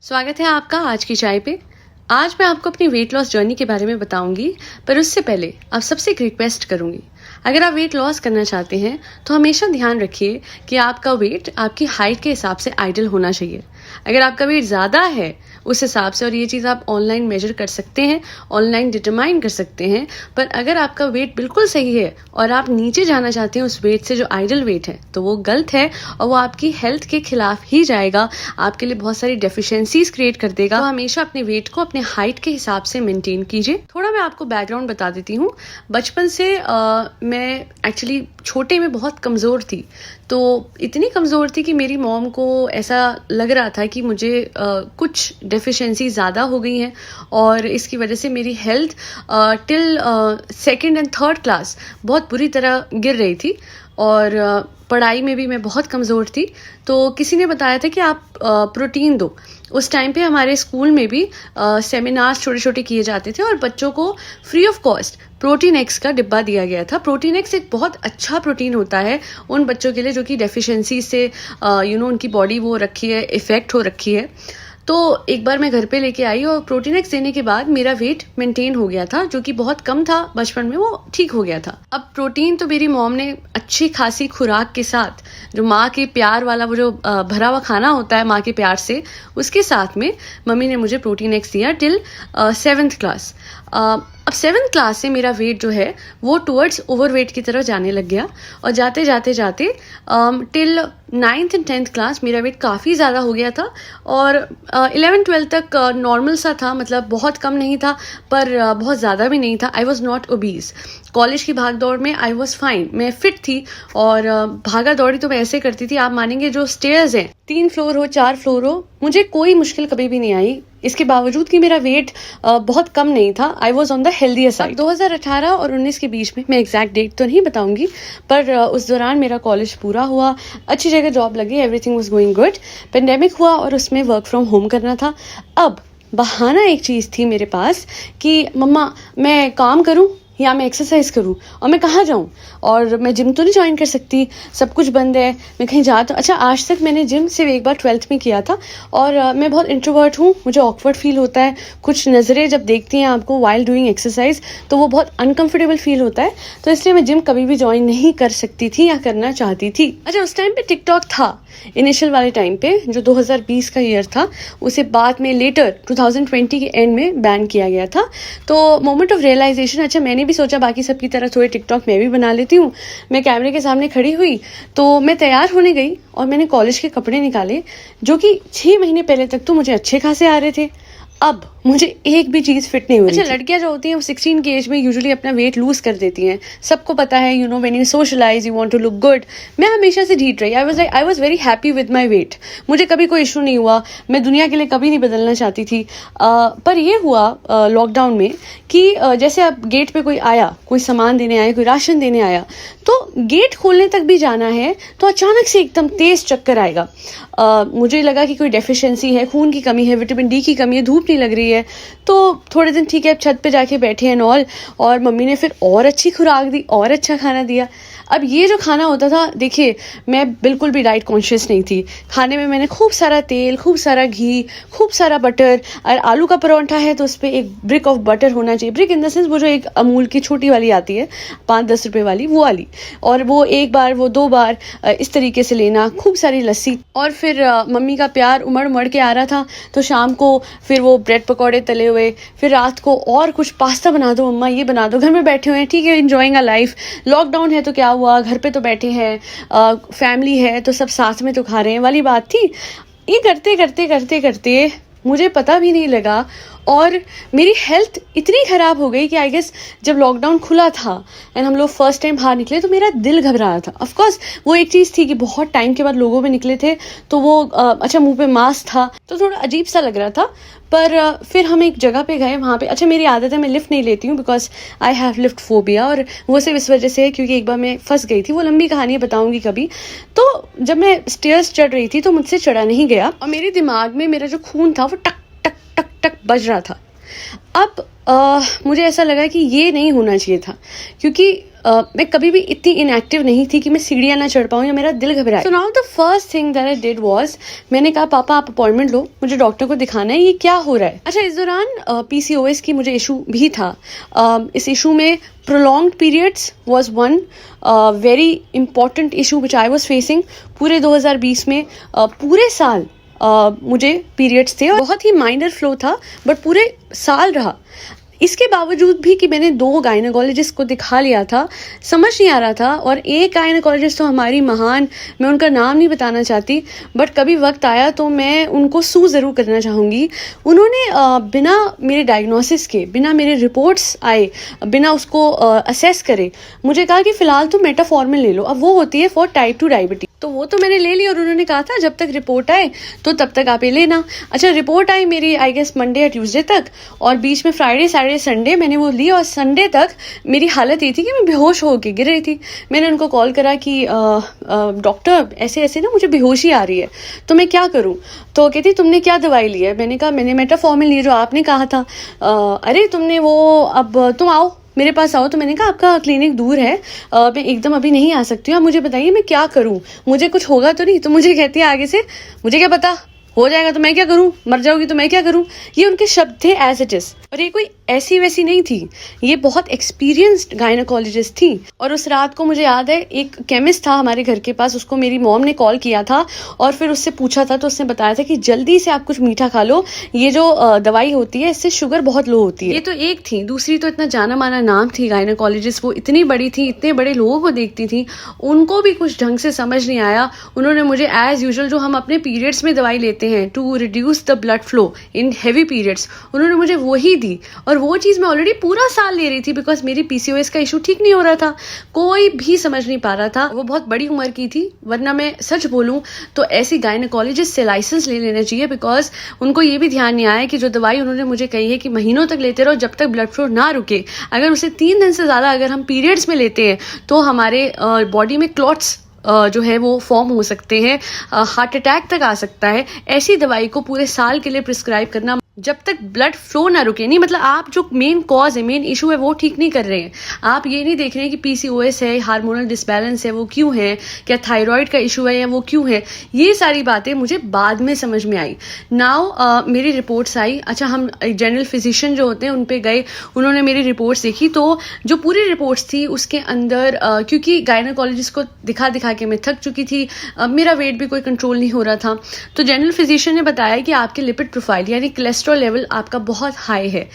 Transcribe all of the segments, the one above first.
स्वागत है आपका आज की चाय पे। आज मैं आपको अपनी वेट लॉस जर्नी के बारे में बताऊंगी, पर उससे पहले आप सबसे एक रिक्वेस्ट करूंगी। अगर आप वेट लॉस करना चाहते हैं तो हमेशा ध्यान रखिए कि आपका वेट आपकी हाइट के हिसाब से आइडियल होना चाहिए। अगर आपका वेट ज़्यादा है उस हिसाब से, और ये चीज़ आप ऑनलाइन मेजर कर सकते हैं, ऑनलाइन डिटरमाइन कर सकते हैं, पर अगर आपका वेट बिल्कुल सही है और आप नीचे जाना चाहते हैं उस वेट से जो आइडियल वेट है, तो वो गलत है और वो आपकी हेल्थ के खिलाफ ही जाएगा, आपके लिए बहुत सारी डेफिशिएंसीज क्रिएट कर देगा। तो हमेशा अपने वेट को अपने हाइट के हिसाब से मेंटेन कीजिए। थोड़ा मैं आपको बैकग्राउंड बता देती हूँ। बचपन से मैं एक्चुअली छोटे में बहुत कमज़ोर थी, तो इतनी कमज़ोर थी कि मेरी मॉम को ऐसा लग रहा था कि मुझे कुछ डेफिशिएंसी ज़्यादा हो गई हैं और इसकी वजह से मेरी health till second and third class बहुत बुरी तरह गिर रही थी और पढ़ाई में भी मैं बहुत कमज़ोर थी। तो किसी ने बताया था कि आप प्रोटीन दो। उस टाइम पे हमारे स्कूल में भी सेमिनार्स छोटे छोटे किए जाते थे और बच्चों को free of cost protein x का डिब्बा दिया गया था। प्रोटीन एक्स एक बहुत अच्छा प्रोटीन होता है उन बच्चों के लिए जो कि डेफिशिएंसी से उनकी बॉडी वो रखी है, इफेक्ट हो रखी है। तो एक बार मैं घर पे लेके आई और प्रोटीन एक्स देने के बाद मेरा वेट मेंटेन हो गया था, जो कि बहुत कम था बचपन में, वो ठीक हो गया था। अब प्रोटीन तो मेरी मॉम ने अच्छी खासी खुराक के साथ, जो माँ के प्यार वाला वो जो भरा हुआ खाना होता है माँ के प्यार से, उसके साथ में मम्मी ने मुझे प्रोटीन एक्स दिया टिल 7th क्लास। अब 7th क्लास से मेरा वेट जो है वो टुवर्ड्स ओवरवेट की तरफ जाने लग गया और जाते जाते जाते till 9th and 10th class मेरा वेट काफ़ी ज़्यादा हो गया था और 11th-12th तक नॉर्मल सा था, मतलब बहुत कम नहीं था पर बहुत ज़्यादा भी नहीं था। I was not obese. College की भाग दौड़ में आई वॉज फाइन, मैं फिट थी और भागा दौड़ी तो मैं ऐसे करती थी, आप मानेंगे जो स्टेयर्स हैं 3 फ्लोर हो 4 फ्लोर हो, मुझे कोई मुश्किल कभी भी नहीं आई। इसके बावजूद कि मेरा वेट बहुत कम नहीं था, I was on the healthier side. 2018 और 19 के बीच में, मैं एग्जैक्ट डेट तो नहीं बताऊंगी, पर उस दौरान मेरा कॉलेज पूरा हुआ, अच्छी जगह जॉब लगी, everything was going good. Pandemic हुआ और उसमें वर्क फ्रॉम होम करना था। अब बहाना एक चीज़ थी मेरे पास कि मम्मा मैं काम करूं या मैं एक्सरसाइज करूं और मैं कहाँ जाऊं, और मैं जिम तो नहीं ज्वाइन कर सकती, सब कुछ बंद है, मैं कहीं जा तो। अच्छा, आज तक मैंने जिम सिर्फ एक बार 12th में किया था और मैं बहुत इंट्रोवर्ट हूँ, मुझे ऑकवर्ड फील होता है। कुछ नज़रें जब देखती हैं आपको वाइल डूइंग एक्सरसाइज तो वो बहुत अनकंफर्टेबल फील होता है, तो इसलिए मैं जिम कभी भी ज्वाइन नहीं कर सकती थी या करना चाहती थी। अच्छा, उस टाइम पे टिकटॉक था इनिशियल वाले टाइम पे, जो 2020 का ईयर था, उसे बाद में लेटर 2020 के एंड में बैन किया गया था। तो मोमेंट ऑफ रियलाइजेशन, अच्छा मैंने भी सोचा बाकी सबकी तरह थोड़े टिकटॉक मैं भी बना लेती हूँ। मैं कैमरे के सामने खड़ी हुई तो मैं तैयार होने गई और मैंने कॉलेज के कपड़े निकाले जो कि 6 महीने पहले तक तो मुझे अच्छे खासे आ रहे थे, अब मुझे एक भी चीज़ फिट नहीं हो रही। अच्छा, लड़कियां जो होती हैं वो 16 की एज में यूजुअली अपना वेट लूज कर देती हैं, सबको पता है, when you socialize you want to look good. मैं हमेशा से ढीठ रही, I was very happy with my weight, मुझे कभी कोई इशू नहीं हुआ, मैं दुनिया के लिए कभी नहीं बदलना चाहती थी। पर ये हुआ लॉकडाउन में कि जैसे अब गेट पे कोई आया, कोई सामान देने आया, कोई राशन देने आया, तो गेट खोलने तक भी जाना है तो अचानक से एकदम तेज चक्कर आएगा। मुझे लगा कि कोई डेफिशिएंसी है, खून की कमी है, विटामिन डी की कमी है, धूप नहीं लग रही है। तो थोड़े दिन ठीक है, अब छत पे जाके बैठे हैं ऑल, और मम्मी ने फिर और अच्छी खुराक दी और अच्छा खाना दिया। अब ये जो खाना होता था, देखिए मैं बिल्कुल भी डाइट कॉन्शियस नहीं थी। खाने में मैंने खूब सारा तेल, खूब सारा घी, खूब सारा बटर, और आलू का परोंठा है तो उस पर एक ब्रिक ऑफ बटर होना चाहिए। ब्रिक इन द सेंस वो जो एक अमूल की छोटी वाली आती है 5-10 रुपए वाली, वो वाली, और वो एक बार, वो 2 बार, इस तरीके से लेना, खूब सारी लस्सी। और फिर मम्मी का प्यार उमड़ उमड़ के आ रहा था, तो शाम को फिर वो ब्रेड पकौड़े तले हुए, फिर रात को और कुछ पास्ता बना दो मम्मा, ये बना दो। घर में बैठे हुए हैं, ठीक है, एंजॉइंग अ लाइफ। लॉकडाउन है तो क्या हुआ, घर पे तो बैठे हैं, फैमिली है तो सब साथ में तो खा रहे हैं वाली बात थी। ये करते करते करते करते मुझे पता भी नहीं लगा और मेरी हेल्थ इतनी ख़राब हो गई कि आई गेस जब लॉकडाउन खुला था एंड हम लोग फर्स्ट टाइम बाहर निकले तो मेरा दिल घबरा रहा था। ऑफ कोर्स वो एक चीज़ थी कि बहुत टाइम के बाद लोगों में निकले थे तो वो अच्छा मुंह पे मास्क था तो थोड़ा अजीब सा लग रहा था। पर फिर हम एक जगह पे गए, वहाँ पे अच्छा मेरी आदत है मैं लिफ्ट नहीं लेती हूँ because I have lift phobia, और वो सिर्फ इस वजह से है क्योंकि एक बार मैं फंस गई थी, वो लंबी कहानी बताऊंगी कभी। तो जब मैं स्टेयर्स चढ़ रही थी तो मुझसे चढ़ा नहीं गया और मेरे दिमाग में मेरा जो खून था वो टक टक टक टक बज रहा था। अब मुझे ऐसा लगा कि ये नहीं होना चाहिए था क्योंकि मैं कभी भी इतनी इनएक्टिव नहीं थी कि मैं सीढ़ियाँ ना चढ़ पाऊँ या मेरा दिल घबराए। So now the first thing that I did was, मैंने कहा पापा आप अपॉइंटमेंट लो, मुझे डॉक्टर को दिखाना है, ये क्या हो रहा है। अच्छा, इस दौरान PCOS की मुझे इशू भी था। इस इशू में prolonged periods was one very important issue which I was facing। पूरे 2020 में पूरे साल मुझे पीरियड्स थे और बहुत ही माइनर फ्लो था, बट पूरे साल रहा। इसके बावजूद भी कि मैंने 2 गायनेकोलॉजिस्ट को दिखा लिया था, समझ नहीं आ रहा था। और एक गायनेकोलॉजिस्ट तो हमारी महान, मैं उनका नाम नहीं बताना चाहती, बट कभी वक्त आया तो मैं उनको सू ज़रूर करना चाहूँगी। उन्होंने बिना मेरे डायग्नोसिस के, बिना मेरे रिपोर्ट्स आए, बिना उसको असेस करे मुझे कहा कि फ़िलहाल तुम मेटाफॉर्मिन ले लो। अब वो होती है फॉर टाइप 2 डायबिटीज, तो वो तो मैंने ले ली और उन्होंने कहा था जब तक रिपोर्ट आए तो तब तक आप ये लेना। अच्छा, रिपोर्ट आई मेरी आई गेस मंडे या ट्यूसडे तक, और बीच में फ्राइडे सैटरडे संडे मैंने वो ली, और संडे तक मेरी हालत ये थी कि मैं बेहोश होके गिर रही थी। मैंने उनको कॉल करा कि डॉक्टर ऐसे ऐसे ना मुझे बेहोशी आ रही है, तो मैं क्या करूं। तो कहती तुमने क्या दवाई ली है। मैंने कहा मैंने मेटाफॉर्मिन ली जो आपने कहा था। अरे तुमने वो, अब तुम आओ मेरे पास आओ। तो मैंने कहा आपका क्लिनिक दूर है, मैं एकदम अभी नहीं आ सकती हूँ, आप मुझे बताइए मैं क्या करूँ, मुझे कुछ होगा तो नहीं। तो मुझे कहती है आगे से, मुझे क्या पता, हो जाएगा तो मैं क्या करूं, मर जाओगी तो मैं क्या करूं। ये उनके शब्द थे एज इट इज। और ये कोई ऐसी वैसी नहीं थी, ये बहुत एक्सपीरियंस्ड गायनेकोलॉजिस्ट थी। और उस रात को मुझे याद है एक केमिस्ट था हमारे घर के पास, उसको मेरी मॉम ने कॉल किया था और फिर उससे पूछा था, तो उसने बताया था कि जल्दी से आप कुछ मीठा खा लो, ये जो दवाई होती है इससे शुगर बहुत लो होती है। ये तो एक थी, दूसरी तो इतना जाना माना नाम थी गायनेकोलॉजिस्ट, वो इतनी बड़ी थी, इतने बड़े लोगों को देखती थी, उनको भी कुछ ढंग से समझ नहीं आया। उन्होंने मुझे एज यूजुअल जो हम अपने पीरियड्स में दवाई लेते हैं to reduce the blood flow in heavy periods, उन्होंने मुझे वही दी। और वो चीज़ मैं ऑलरेडी पूरा साल ले रही थी बिकॉज मेरी PCOS का इशू ठीक नहीं हो रहा था, कोई भी समझ नहीं पा रहा था। वो बहुत बड़ी उम्र की थी, वरना मैं सच बोलूं तो ऐसी गायनेकोलॉजिस्ट से लाइसेंस ले लेना चाहिए, बिकॉज उनको ये भी ध्यान नहीं आया कि जो दवाई उन्होंने मुझे कही है कि महीनों तक लेते रहो जब तक ब्लड फ्लो ना रुके, अगर उसे 3 दिन से ज़्यादा अगर हम पीरियड्स में लेते हैं तो हमारे बॉडी में क्लॉट्स जो है वो फॉर्म हो सकते हैं, हार्ट अटैक तक आ सकता है। ऐसी दवाई को पूरे साल के लिए प्रिस्क्राइब करना जब तक ब्लड फ्लो ना रुके नहीं, मतलब आप जो मेन कॉज है, मेन इशू है वो ठीक नहीं कर रहे हैं। आप ये नहीं देख रहे हैं कि PCOS है, हार्मोनल डिसबैलेंस है, वो क्यों है, क्या थायराइड का इशू है या वो क्यों है। ये सारी बातें मुझे बाद में समझ में आई। नाउ मेरी रिपोर्ट्स आई। अच्छा, हम जनरल फिजिशियन जो होते हैं उन पे गए, उन्होंने मेरी रिपोर्ट्स देखी, तो जो पूरी रिपोर्ट्स थी उसके अंदर क्योंकि गायनेकोलॉजिस्ट को दिखा दिखा के मैं थक चुकी थी, मेरा वेट भी कोई कंट्रोल नहीं हो रहा था, तो जनरल फिजिशियन ने बताया कि आपके लिपिड प्रोफाइल यानी कोलेस्ट्रॉल लेवल आपका बहुत हाई है,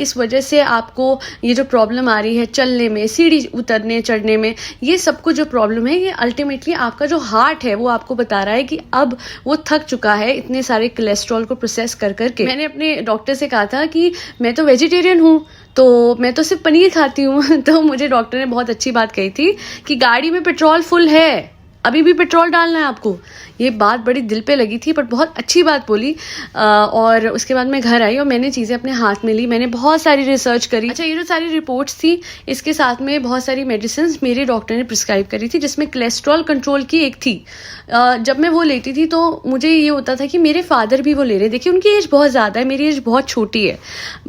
इस वजह से आपको ये जो प्रॉब्लम आ रही है चलने में, सीढ़ी उतरने चढ़ने में, ये सब कुछ जो प्रॉब्लम है ये अल्टीमेटली आपका जो हार्ट है वो आपको बता रहा है कि अब वो थक चुका है इतने सारे कोलेस्ट्रॉल को प्रोसेस कर करके। मैंने अपने डॉक्टर से कहा था कि मैं तो वेजिटेरियन हूँ, तो मैं तो सिर्फ पनीर खाती हूँ। तो मुझे डॉक्टर ने बहुत अच्छी बात कही थी कि गाड़ी में पेट्रोल फुल है, अभी भी पेट्रोल डालना है आपको। ये बात बड़ी दिल पे लगी थी, पर बहुत अच्छी बात बोली। और उसके बाद मैं घर आई और मैंने चीज़ें अपने हाथ में ली, मैंने बहुत सारी रिसर्च करी। अच्छा, ये जो सारी रिपोर्ट्स थी इसके साथ में बहुत सारी मेडिसिन मेरे डॉक्टर ने प्रिस्क्राइब करी थी, जिसमें कोलेस्ट्रॉल कंट्रोल की एक थी। जब मैं वो लेती थी तो मुझे ये होता था कि मेरे फादर भी वो ले रहे। देखिए, उनकी एज बहुत ज़्यादा है, मेरी एज बहुत छोटी है।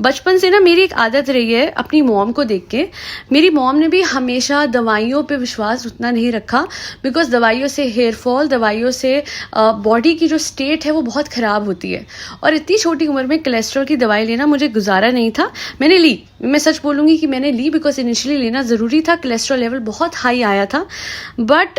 बचपन से ना मेरी एक आदत रही है अपनी मॉम को देख के, मेरी मॉम ने भी हमेशा दवाइयों पे विश्वास उतना नहीं रखा, बिकॉज दवाइयों से हेयर फॉल, दवाइयों से बॉडी की जो स्टेट है वो बहुत ख़राब होती है। और इतनी छोटी उम्र में कोलेस्ट्रॉल की दवाई लेना मुझे गुजारा नहीं था, मैंने ली। मैं सच बोलूँगी कि मैंने ली बिकॉज इनिशियली लेना ज़रूरी था, कोलेस्ट्रॉल लेवल बहुत हाई आया था। बट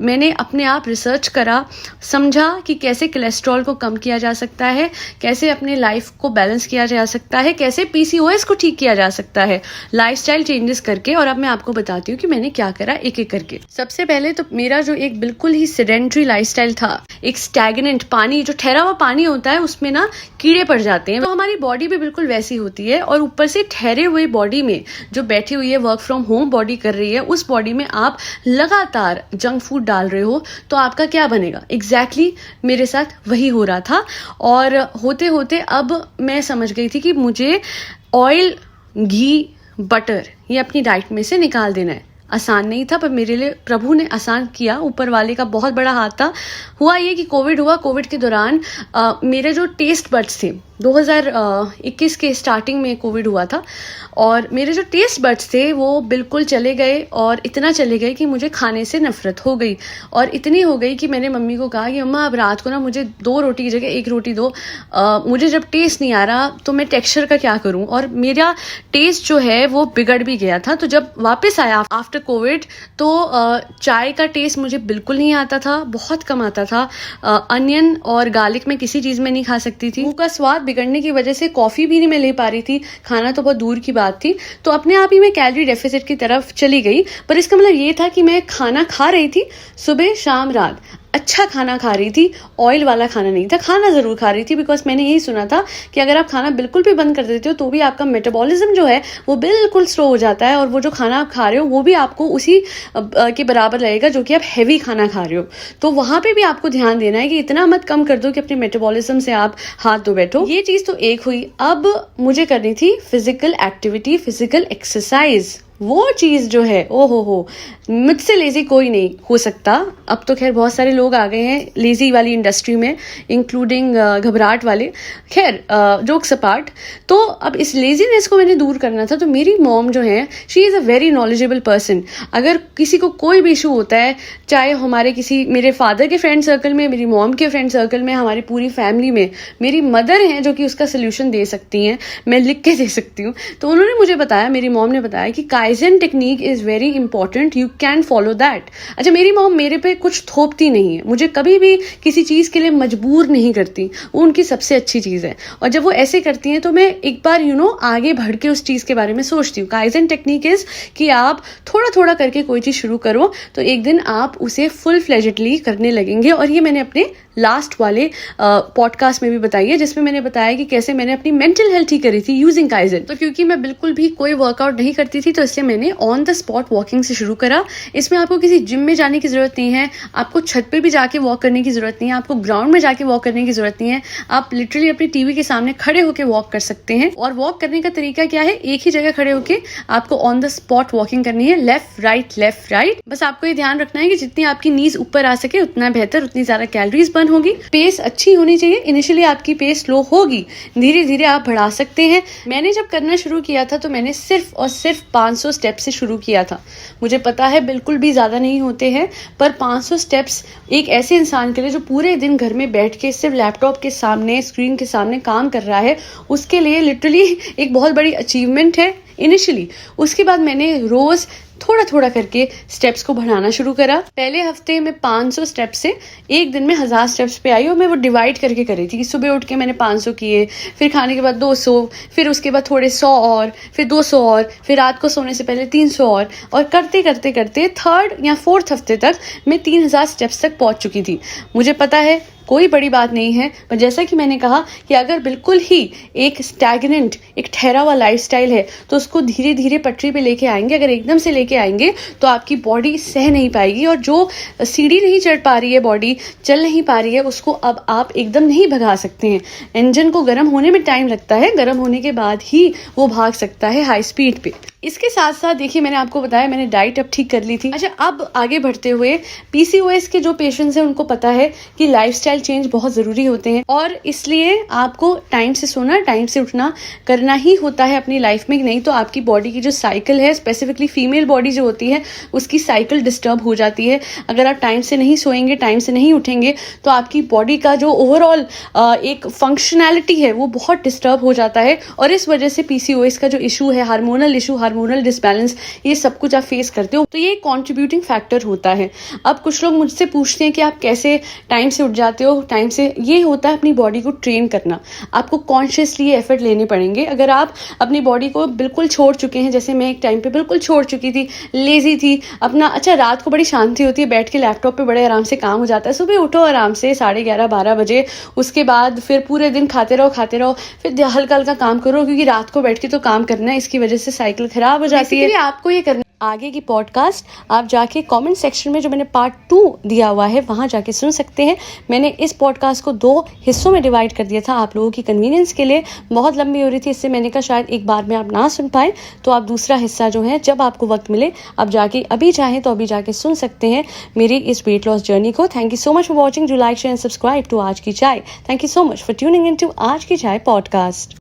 मैंने अपने आप रिसर्च करा, समझा कि कैसे कोलेस्ट्रॉल को कम किया जा सकता है, कैसे अपने लाइफ को बैलेंस किया जा सकता है, कैसे PCOS को ठीक किया जा सकता है लाइफस्टाइल चेंजेस करके। और अब मैं आपको बताती हूँ कि मैंने क्या करा एक एक करके। सबसे पहले तो मेरा जो एक बिल्कुल ही सेडेंट्री लाइफस्टाइल था, एक स्टैग्नेंट पानी, जो ठहरा हुआ पानी होता है उसमें ना कीड़े पड़ जाते हैं, तो हमारी बॉडी भी बिल्कुल वैसी होती है। और ऊपर से ठहरे हुए बॉडी में जो बैठी हुई है, वर्क फ्रॉम होम बॉडी कर रही है, उस बॉडी में आप लगातार जंक फूड डाल रहे हो, तो आपका क्या बनेगा। एग्जैक्टली मेरे साथ वही हो रहा था। और होते होते अब मैं समझ गई थी कि मुझे ऑयल, घी, बटर ये अपनी डाइट में से निकाल देना है। आसान नहीं था, पर मेरे लिए प्रभु ने आसान किया, ऊपर वाले का बहुत बड़ा हाथ था। हुआ ये कि कोविड के दौरान मेरे जो टेस्ट बड्स थे, 2021 के स्टार्टिंग में कोविड हुआ था, और मेरे जो टेस्ट बड्स थे वो बिल्कुल चले गए, और इतना चले गए कि मुझे खाने से नफरत हो गई। और इतनी हो गई कि मैंने मम्मी को कहा कि अम्मा अब रात को ना मुझे 2 रोटी की जगह 1 रोटी दो, मुझे जब टेस्ट नहीं आ रहा तो मैं टेक्सचर का क्या करूं। और मेरा टेस्ट जो है वो बिगड़ भी गया था। तो जब वापस आया आफ्टर कोविड तो चाय का टेस्ट मुझे बिल्कुल नहीं आता था, बहुत कम आता था। अनियन और गार्लिक मैं किसी चीज़ में नहीं खा सकती थी। मुंह का स्वाद बिगड़ने की वजह से कॉफ़ी भी नहीं मैं ले पा रही थी, खाना तो बहुत दूर की बात थी। तो अपने आप ही मैं कैलोरी डेफिसिट की तरफ चली गई। पर इसका मतलब ये था कि मैं खाना खा रही थी सुबह शाम रात, अच्छा खाना खा रही थी, ऑयल वाला खाना नहीं था। खाना ज़रूर खा रही थी, बिकॉज मैंने यही सुना था कि अगर आप खाना बिल्कुल भी बंद कर देते हो तो भी आपका मेटाबॉलिज्म जो है वो बिल्कुल स्लो हो जाता है, और वो जो खाना आप खा रहे हो वो भी आपको उसी के बराबर लगेगा जो कि आप हैवी खाना खा रहे हो। तो वहाँ पे भी आपको ध्यान देना है कि इतना मत कम कर दो कि अपने मेटाबॉलिज्म से आप हाथ धो बैठो। ये चीज़ तो एक हुई। अब मुझे करनी थी फिजिकल एक्टिविटी, फिजिकल एक्सरसाइज। वो चीज़ जो है, ओ हो, मुझसे लेज़ी कोई नहीं हो सकता। अब तो खैर बहुत सारे लोग आ गए हैं लेज़ी वाली इंडस्ट्री में, इंक्लूडिंग घबराहट वाले। खैर जोक्स अपार्ट, तो अब इस लेज़ीनेस को मैंने दूर करना था। तो मेरी मॉम जो है, she is a very knowledgeable person. अगर किसी को कोई भी इशू होता है, चाहे हमारे मेरे फादर के फ्रेंड सर्कल में, मेरी मॉम के फ्रेंड सर्कल में, हमारी पूरी फैमिली में मेरी मदर हैं जो कि उसका सोल्यूशन दे सकती हैं, मैं लिख के दे सकती हूँ। तो उन्होंने मुझे बताया, मेरी मॉम ने बताया कि kaizen technique is very important, you can follow that. अच्छा, मेरी मॉम मेरे पे कुछ थोपती नहीं है, मुझे कभी भी किसी चीज़ के लिए मजबूर नहीं करती, वो उनकी सबसे अच्छी चीज़ है। और जब वो ऐसे करती हैं तो मैं एक बार आगे बढ़ के उस चीज़ के बारे में सोचती हूँ। काइज़न टेक्निक इज़ कि आप थोड़ा थोड़ा करके कोई चीज़ शुरू करो तो एक दिन आप उसे फुल फ्लेजेडली करने लगेंगे। और ये मैंने अपने लास्ट वाले पॉडकास्ट में भी बताई है, जिसमें मैंने बताया कि कैसे मैंने अपनी मेंटल हेल्थ ठीक करी थी यूजिंग काइज़न। तो क्योंकि मैं बिल्कुल भी कोई वर्कआउट नहीं करती थी, तो इसलिए मैंने ऑन द स्पॉट वॉकिंग से शुरू करा। इसमें आपको किसी जिम में जाने की जरूरत नहीं है, आपको छत पे भी जाके वॉक करने की जरूरत नहीं है, आपको ग्राउंड में जाके वॉक करने की जरूरत नहीं है। आप लिटरली अपनी टीवी के सामने खड़े होकर वॉक कर सकते हैं। और वॉक करने का तरीका क्या है, एक ही जगह खड़े होकर आपको ऑन द स्पॉट वॉकिंग करनी है, लेफ्ट राइट। बस आपको ये ध्यान रखना है कि जितनी आपकी नीज ऊपर आ सके उतना बेहतर, उतनी ज्यादा कैलोरीज बर्न होगी। पेस अच्छी होनी चाहिए। इनिशियली आपकी पेस स्लो होगी, धीरे धीरे आप बढ़ा सकते हैं। मैंने जब करना शुरू किया था तो मैंने सिर्फ और सिर्फ 500 स्टेप से शुरू किया था। मुझे पता है बिल्कुल भी ज्यादा नहीं होते हैं, पर 500 स्टेप्स एक ऐसे इंसान के लिए जो पूरे दिन घर में बैठ के सिर्फ लैपटॉप के सामने, स्क्रीन के सामने काम कर रहा है, उसके लिए लिटरली एक बहुत बड़ी अचीवमेंट है इनिशियली। उसके बाद मैंने रोज थोड़ा थोड़ा करके स्टेप्स को बढ़ाना शुरू करा। पहले हफ्ते में 500 स्टेप्स से एक दिन में 1000 स्टेप्स पे आई, और मैं वो डिवाइड करके करी थी कि सुबह उठ के मैंने 500 किए, फिर खाने के बाद 200, फिर उसके बाद थोड़े 100 और, फिर 200 और, फिर रात को सोने से पहले 300 और करते करते करते 3rd या 4th हफ्ते तक मैं 3000 स्टेप्स तक पहुंच चुकी थी। मुझे पता है कोई बड़ी बात नहीं है, पर जैसा कि मैंने कहा कि अगर बिल्कुल ही एक स्टैग्नेंट, एक ठहरा हुआ लाइफस्टाइल है तो उसको धीरे धीरे पटरी पे लेके आएंगे। अगर एकदम से लेके आएंगे तो आपकी बॉडी सह नहीं पाएगी, और जो सीढ़ी नहीं चढ़ पा रही है, बॉडी चल नहीं पा रही है, उसको अब आप एकदम नहीं भगा सकते हैं। इंजन को गर्म होने में टाइम लगता है, गर्म होने के बाद ही वो भाग सकता है हाई स्पीड पे। इसके साथ साथ देखिए, मैंने आपको बताया मैंने डाइट अब ठीक कर ली थी। अच्छा, अब आगे बढ़ते हुए पीसीओएस के जो पेशेंट्स हैं उनको पता है कि लाइफस्टाइल चेंज बहुत ज़रूरी होते हैं, और इसलिए आपको टाइम से सोना, टाइम से उठना करना ही होता है अपनी लाइफ में। नहीं तो आपकी बॉडी की जो साइकिल है, स्पेसिफिकली फीमेल बॉडी जो होती है, उसकी साइकिल डिस्टर्ब हो जाती है। अगर आप टाइम से नहीं सोएंगे, टाइम से नहीं उठेंगे, तो आपकी बॉडी का जो ओवरऑल एक फंक्शनैलिटी है वो बहुत डिस्टर्ब हो जाता है, और इस वजह से पीसीओएस का जो इशू है, हार्मोनल इशू, हार्मोनल डिसबैलेंस, ये सब कुछ आप फेस करते हो। तो ये कॉन्ट्रीब्यूटिंग फैक्टर होता है। अब कुछ लोग मुझसे पूछते हैं कि आप कैसे टाइम से उठ जाते हो, टाइम से। ये होता है अपनी बॉडी को ट्रेन करना। आपको कॉन्शियसली एफर्ट लेने पड़ेंगे। अगर आप अपनी बॉडी को बिल्कुल छोड़ चुके हैं, जैसे मैं एक टाइम पे बिल्कुल छोड़ चुकी थी, लेजी थी अपना। अच्छा, रात को बड़ी शांति होती है, बैठ के लैपटॉप पे बड़े आराम से काम हो जाता है। सुबह उठो आराम से 11:30-12 बजे, उसके बाद फिर पूरे दिन खाते रहो, फिर हल्का हल्का काम करो, क्योंकि रात को बैठ के तो काम करना है, इसकी वजह से साइकिल खराब हो जाती है। आपको ये करना आगे की पॉडकास्ट आप जाके कमेंट सेक्शन में जो मैंने पार्ट 2 दिया हुआ है वहाँ जाके सुन सकते हैं। मैंने इस पॉडकास्ट को 2 हिस्सों में डिवाइड कर दिया था आप लोगों की कन्वीनियंस के लिए। बहुत लंबी हो रही थी, इससे मैंने कहा शायद एक बार में आप ना सुन पाए, तो आप दूसरा हिस्सा जो है जब आपको वक्त मिले आप जाके अभी चाहें तो अभी जाके सुन सकते हैं मेरी इस वेट लॉस जर्नी को। Thank you so much for watching. Do like share and subscribe to Aaj Ki Chai. Thank you so much for tuning in to Aaj Ki चाय पॉडकास्ट।